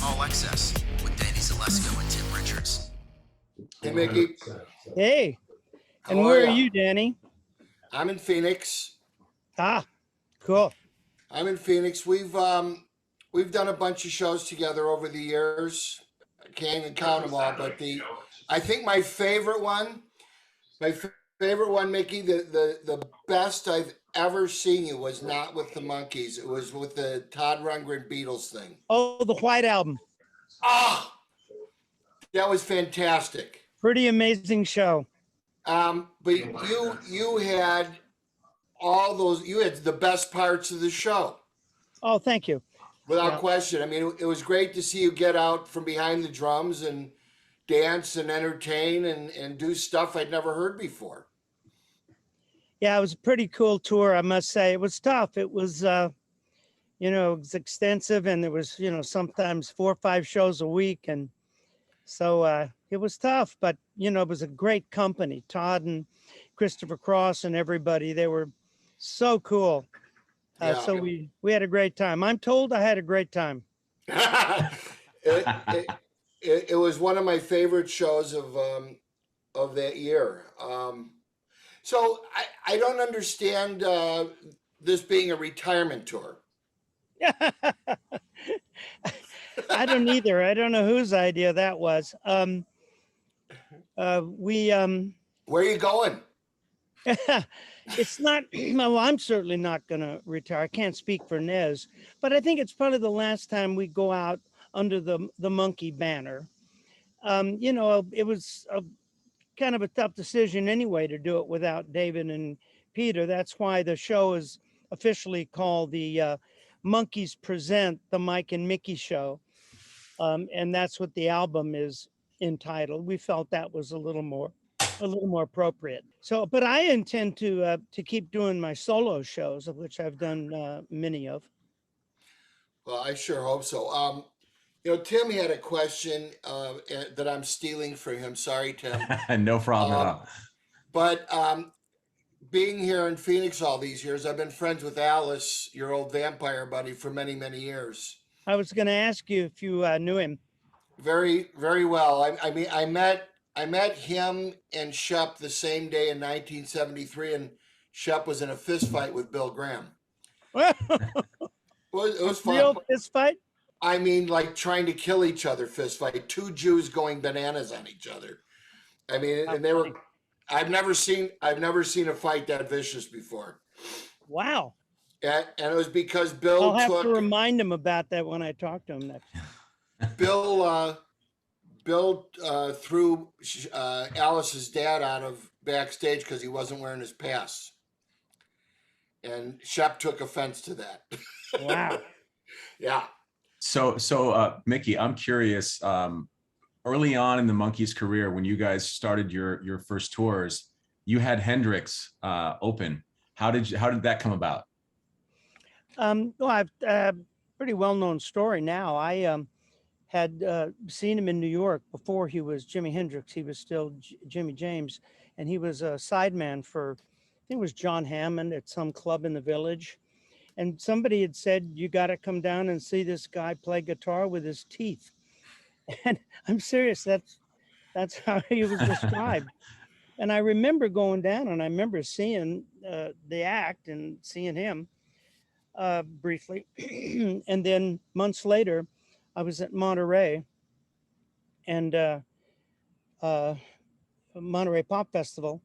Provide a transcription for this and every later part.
All Excess with Danny Zalesko and Tim Richards. Hey, Mickey. Hey, and How where are ya? you, Danny? I'm in Phoenix. Ah, cool. I'm in Phoenix. We've done a bunch of shows together over the years. I can't even count them all, but I think my favorite one, Mickey, the best I've ever seen you was not with the Monkees. It was with the Todd Rundgren Beatles thing. Oh, the White Album. Ah, that was fantastic. Pretty amazing show. But you had all those. You had the best parts of the show. Oh, thank you. Without question. I mean, it was great to see you get out from behind the drums and dance and entertain and do stuff I'd never heard before. Yeah, it was a pretty cool tour, I must say. It was tough. It was, it was extensive, and there was, sometimes 4 or 5 shows a week. And so it was tough, but, it was a great company. Todd and Christopher Cross and everybody, they were so cool. Yeah. So we had a great time. I'm told I had a great time. It was one of my favorite shows of that year. So I don't understand this being a retirement tour. I don't either. I don't know whose idea that was. Where are you going? It's not, well, I'm certainly not going to retire. I can't speak for Nez, but I think it's probably the last time we go out under the Monkee banner. It was kind of a tough decision anyway to do it without David and Peter. That's why the show is officially called the Monkees Present the Mike and Mickey Show. And that's what the album is entitled. We felt that was a little more appropriate. So, but I intend to keep doing my solo shows, of which I've done many of. Well, I sure hope so. Tim had a question that I'm stealing from him. Sorry, Tim. No problem at all. But being here in Phoenix all these years, I've been friends with Alice, your old vampire buddy, for many, many years. I was going to ask you if you knew him. Very, very well. I mean, I met him and Shep the same day in 1973, and Shep was in a fist fight with Bill Graham. It was fun. Real fist fight? I mean, like trying to kill each other fist fight. 2 Jews going bananas on each other. I mean, and they were. I've never seen a fight that vicious before. Wow. And it was because Bill I'll have to remind him about that when I talk to him next. Bill threw Alice's dad out of backstage because he wasn't wearing his pass, and Shep took offense to that. Wow. Yeah. So Mickey, I'm curious. Early on in the Monkees' career, when you guys started your first tours, you had Hendrix open. How did that come about? Well, I've pretty well-known story now. I had seen him in New York before he was Jimi Hendrix. He was still Jimmy James, and he was a sideman for, I think it was John Hammond at some club in the Village. And somebody had said, you got to come down and see this guy play guitar with his teeth. And I'm serious, that's how he was described. And I remember going down, and I remember seeing the act and seeing him briefly. And then months later, I was at Monterey and Monterey Pop Festival,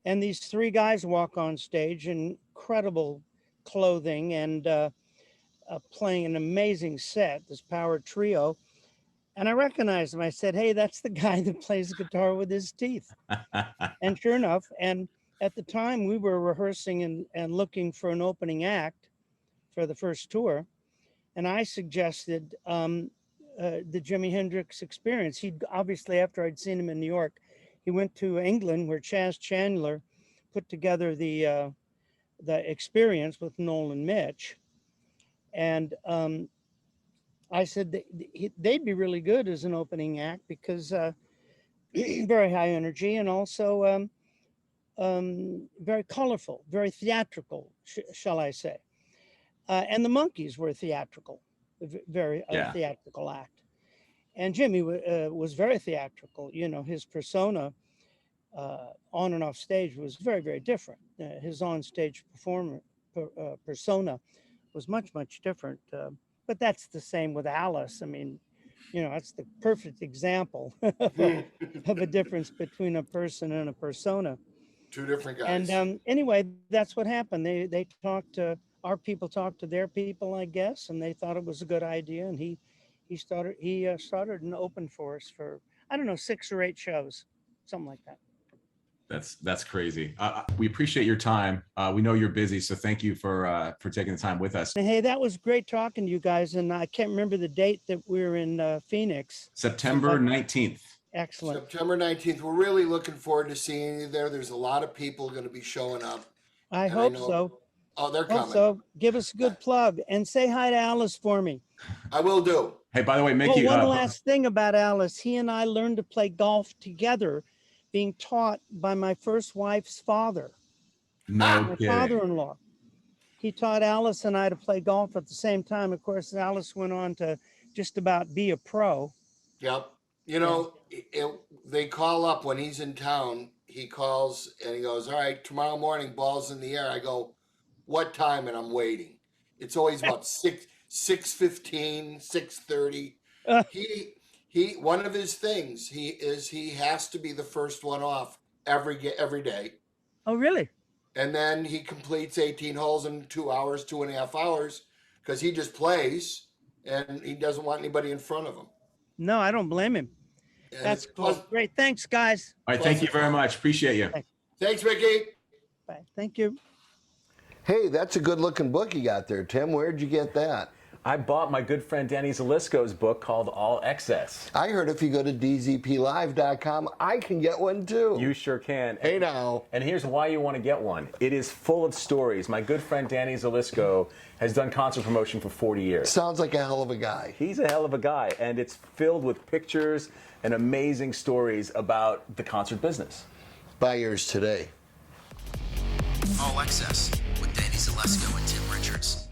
and these 3 guys walk on stage in incredible clothing and playing an amazing set, this power trio. And I recognized him. I said, hey, that's the guy that plays guitar with his teeth. And sure enough, and at the time we were rehearsing and looking for an opening act for the first tour. And I suggested the Jimi Hendrix Experience. He obviously, after I'd seen him in New York, he went to England where Chas Chandler put together the Experience with Noel and Mitch. And I said they'd be really good as an opening act because very high energy and also very colorful, very theatrical, shall I say. And the Monkees were theatrical, very theatrical act. And Jimmy was very theatrical. You know, his persona on and off stage was very, very different. His on-stage persona was much, much different. But that's the same with Alice. I mean, you know, that's the perfect example of a difference between a person and a persona. Two different guys. And anyway, that's what happened. They talked to our people, talked to their people, I guess, and they thought it was a good idea. And he started and opened for us for, I don't know, 6 or 8 shows, something like that. That's crazy. We appreciate your time. We know you're busy, so thank you for taking the time with us. Hey, that was great talking to you guys. And I can't remember the date that we were in Phoenix. September 19th. Excellent. September 19th. We're really looking forward to seeing you there. There's a lot of people going to be showing up. I hope so. Oh, they're coming. So give us a good plug and say hi to Alice for me. I will do. Hey, by the way, Micky. One last thing about Alice. He and I learned to play golf together, being taught by my first wife's father. No My kidding. father-in-law. He taught Alice and I to play golf at the same time. Of course, Alice went on to just about be a pro. Yep. You know, they call up when he's in town. He calls and he goes, "All right, tomorrow morning, ball's in the air." I go, "What time?" And I'm waiting. It's always about 6:15, 6:30. He one of his things he has to be the first one off every day. Oh, really? And then he completes 18 holes in 2 hours, 2.5 hours, because he just plays and he doesn't want anybody in front of him. No, I don't blame him. And That's cool. Great. Thanks, guys. All right, thank you very much. Appreciate you. Thanks, Micky. Bye. Thank you. Hey, that's a good looking book you got there, Tim. Where'd you get that? I bought my good friend Danny Zelisko's book called All Excess. I heard if you go to dzplive.com, I can get one too. You sure can. Hey now. And here's why you want to get one. It is full of stories. My good friend Danny Zelisko has done concert promotion for 40 years. Sounds like a hell of a guy. He's a hell of a guy, and it's filled with pictures and amazing stories about the concert business. Buy yours today. All Excess with Danny Zalesko and Tim Richards.